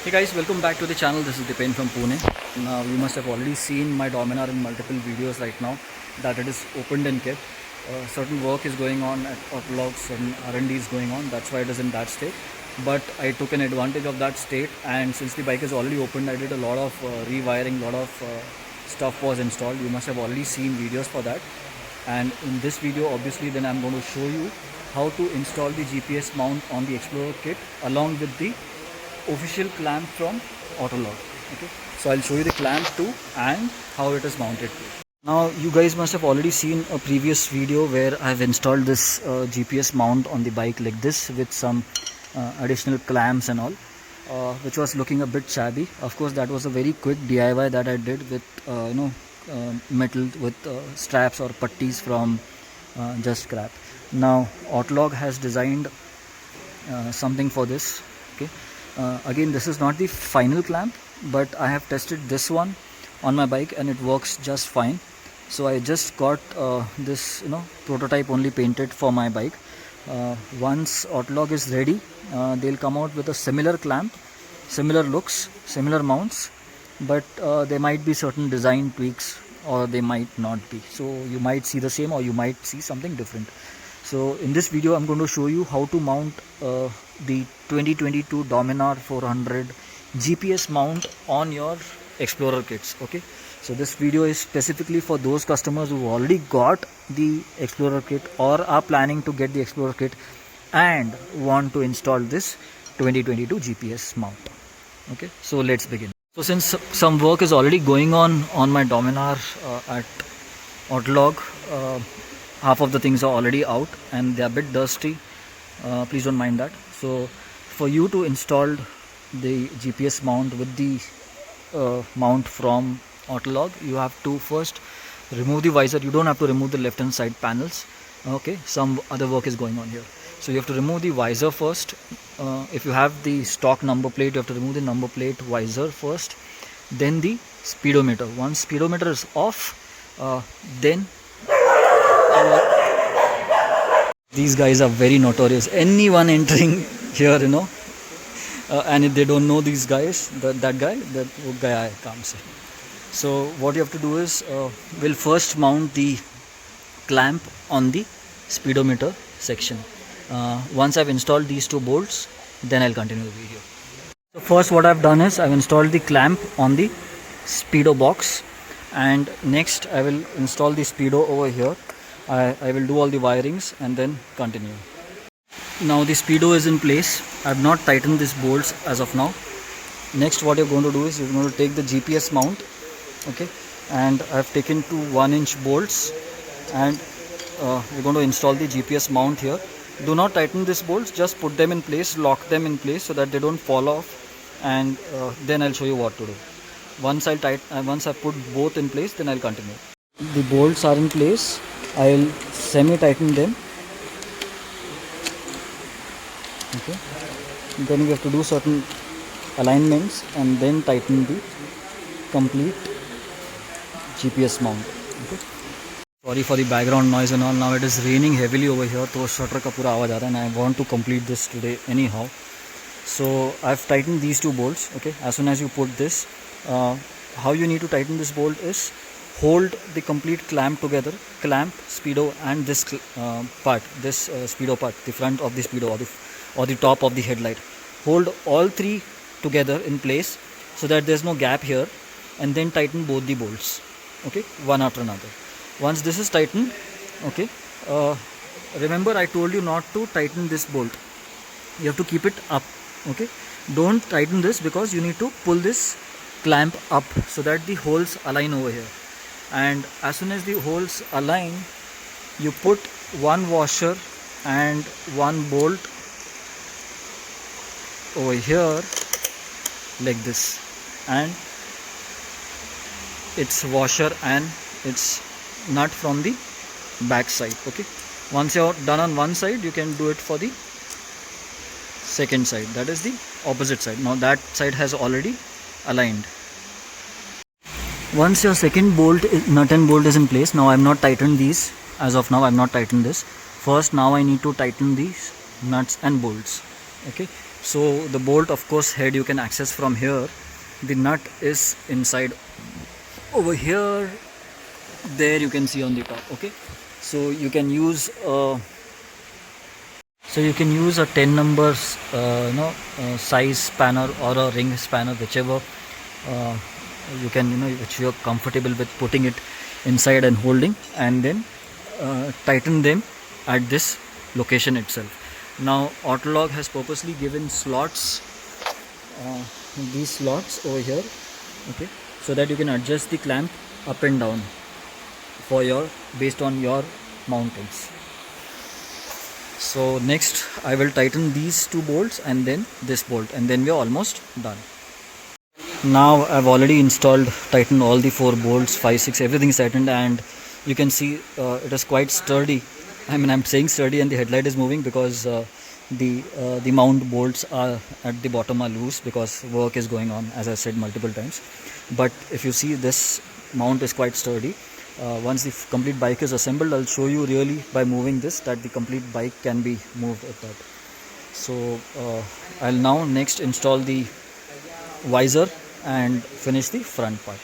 Hey guys, welcome back to the channel. This is Dipen from Pune. Now you must have already seen my Dominar in multiple videos right now that it is opened and kept. Certain work is going on at Autologue, certain R&D is going on. That's why it is in that state. But I took an advantage of that state, and since the bike is already opened, I did a lot of rewiring, lot of stuff was installed. You must have already seen videos for that. And in this video, obviously, then I'm going to show you how to install the GPS mount on the Xplorer kit along with the official clamp from Autologue. Okay, so I'll show you the clamp too and how it is mounted too. Now you guys must have already seen a previous video where I've installed this GPS mount on the bike like this with some additional clamps and all, which was looking a bit shabby. Of course, that was a very quick DIY that I did with metal with straps or putties from just scrap. Now Autologue has designed something for this. Okay. Again, this is not the final clamp, but I have tested this one on my bike and it works just fine. So I just got this prototype only painted for my bike. Once Autologue is ready, they'll come out with a similar clamp, similar looks, similar mounts, but there might be certain design tweaks or they might not be. So you might see the same or you might see something different. So in this video I'm going to show you how to mount the 2022 Dominar 400 GPS mount on your Xplorer kits. Okay, so this video is specifically for those customers who already got the Xplorer kit or are planning to get the Xplorer kit and want to install this 2022 GPS mount. Okay, so let's begin. So since some work is already going on my Dominar at Autologue, half of the things are already out and they are a bit dusty. Please don't mind that. So for you to install the GPS mount with the mount from Autologue, you have to first remove the visor. You don't have to remove the left hand side panels. Okay, some other work is going on here. So you have to remove the visor first. If you have the stock number plate, you have to remove the number plate visor first, then the speedometer. Once speedometer is off, then these guys are very notorious. Anyone entering here, and if they don't know these guys, that guy I can't say. So what you have to do is, we'll first mount the clamp on the speedometer section. Once I've installed these two bolts, then I'll continue the video. So first what I've done is I've installed the clamp on the speedo box, and next I will install the speedo over here. I will do all the wirings and then continue. Now the speedo is in place. I have not tightened these bolts as of now. Next what you're going to do is you're going to take the GPS mount, okay, and I've taken two 1-inch bolts and we're going to install the GPS mount here. Do not tighten these bolts, just put them in place, lock them in place so that they don't fall off, and then I'll show you what to do. Once I put both in place, then I'll continue. The bolts are in place. I'll semi-tighten them. Okay. Then we have to do certain alignments and then tighten the complete GPS mount. Okay. Sorry for the background noise and all. Now it is raining heavily over here, so shutter ka pura awaaz aa raha hai, and I want to complete this today anyhow. So I've tightened these two bolts. Okay. As soon as you put this, how you need to tighten this bolt is hold the complete clamp together, clamp, speedo and this part, this speedo part, the front of the speedo or the top of the headlight. Hold all three together in place so that there's no gap here, and then tighten both the bolts, okay, one after another. Once this is tightened, okay, remember I told you not to tighten this bolt. You have to keep it up, okay. Don't tighten this because you need to pull this clamp up so that the holes align over here. And as soon as the holes align, you put one washer and one bolt over here like this, and its washer and its nut from the back side. Okay, once you're done on one side, you can do it for the second side, that is the opposite side. Now that side has already aligned. Once your second nut and bolt is in place, now I have not tightened these. As of now I have not tightened this. First now I need to tighten these nuts and bolts. Okay, So the bolt, of course, head you can access from here. The nut is inside over here. There you can see on the top. Okay, so you can use a 10 numbers size spanner or a ring spanner, whichever you can, which you're comfortable with putting it inside and holding, and then tighten them at this location itself. Now Autologue has purposely given slots, these slots over here, okay, so that you can adjust the clamp up and down for your, based on your mountings. So next I will tighten these two bolts and then this bolt, and then we are almost done. Now I've already tightened all the 4 bolts, 5, 6, everything is tightened, and you can see it is quite sturdy. I mean, I'm saying sturdy and the headlight is moving because the mount bolts are at the bottom are loose because work is going on, as I said multiple times. But if you see, this mount is quite sturdy. Once the complete bike is assembled, I'll show you really by moving this that the complete bike can be moved at that. So I'll now next install the visor and finish the front part.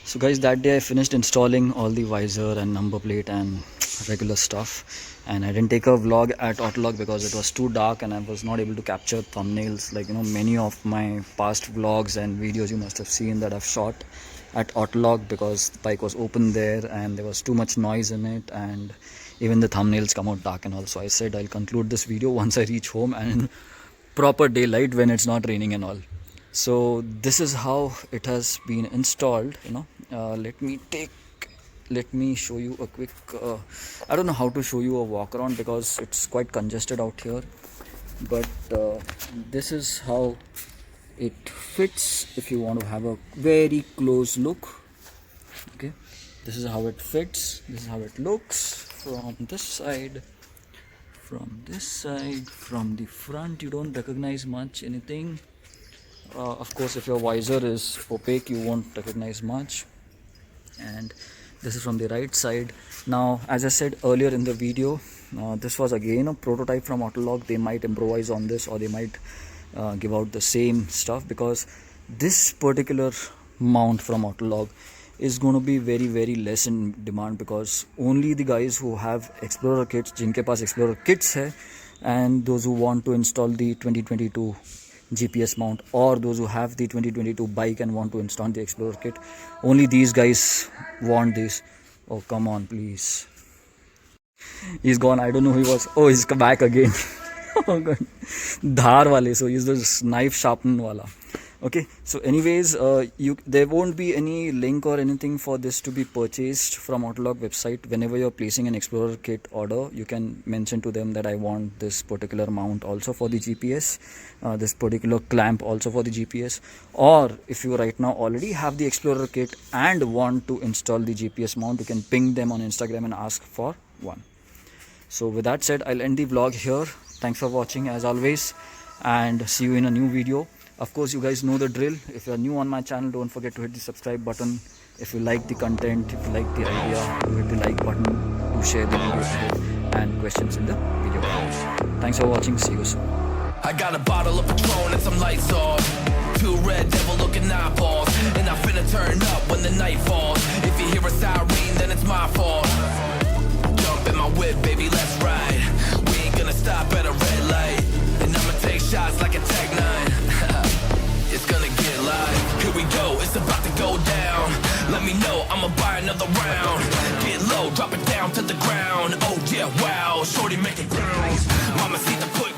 So guys, that day I finished installing all the visor and number plate and regular stuff, and I didn't take a vlog at Autologue because it was too dark and I was not able to capture thumbnails like many of my past vlogs and videos you must have seen that I've shot at Autologue, because the bike was open there and there was too much noise in it, and even the thumbnails come out dark and all. So I said I'll conclude this video once I reach home and in proper daylight when it's not raining and all. So this is how it has been installed. Let me show you a quick I don't know how to show you a walk around because it's quite congested out here, but this is how it fits if you want to have a very close look. Okay, this is how it fits, this is how it looks from this side, from this side, from the front. You don't recognize much anything. Of course, if your visor is opaque, you won't recognize much. And this is from the right side. Now, as I said earlier in the video, this was again a prototype from Autologue. They might improvise on this, or they might give out the same stuff, because this particular mount from Autologue is going to be very, very less in demand, because only the guys who have Xplorer kits, jinke paas Xplorer kits hai, and those who want to install the 2022 GPS mount, or those who have the 2022 bike and want to install the Xplorer kit, only these guys want this. Oh, come on, please. He's gone. I don't know who he was. Oh, he's come back again. Oh god, dhar wale. So he's the knife sharpen wala. Okay, so anyways, there won't be any link or anything for this to be purchased from Autologue website. Whenever you're placing an Xplorer kit order, you can mention to them that I want this particular mount also for the GPS, this particular clamp also for the GPS. Or if you right now already have the Xplorer kit and want to install the GPS mount, you can ping them on Instagram and ask for one. So with that said, I'll end the vlog here. Thanks for watching as always, and see you in a new video. Of course, you guys know the drill. If you are new on my channel, don't forget to hit the subscribe button. If you like the content, if you like the idea, hit the like button, to share the video ahead, and questions in the video comments. Thanks for watching. See you soon. I got a bottle of Patron and some lights off. 2 red devil looking eyeballs, and I'm finna turn up when the night falls. If you hear a siren, then it's my fault. Jump in my whip, baby, let's ride. We ain't gonna stop at a red light, and I'ma take shots like a Tech 9. It's gonna get live. Here we go, it's about to go down. Let me know, I'ma buy another round. Get low, drop it down to the ground. Oh yeah, wow, shorty make it bounce. Mama see the push.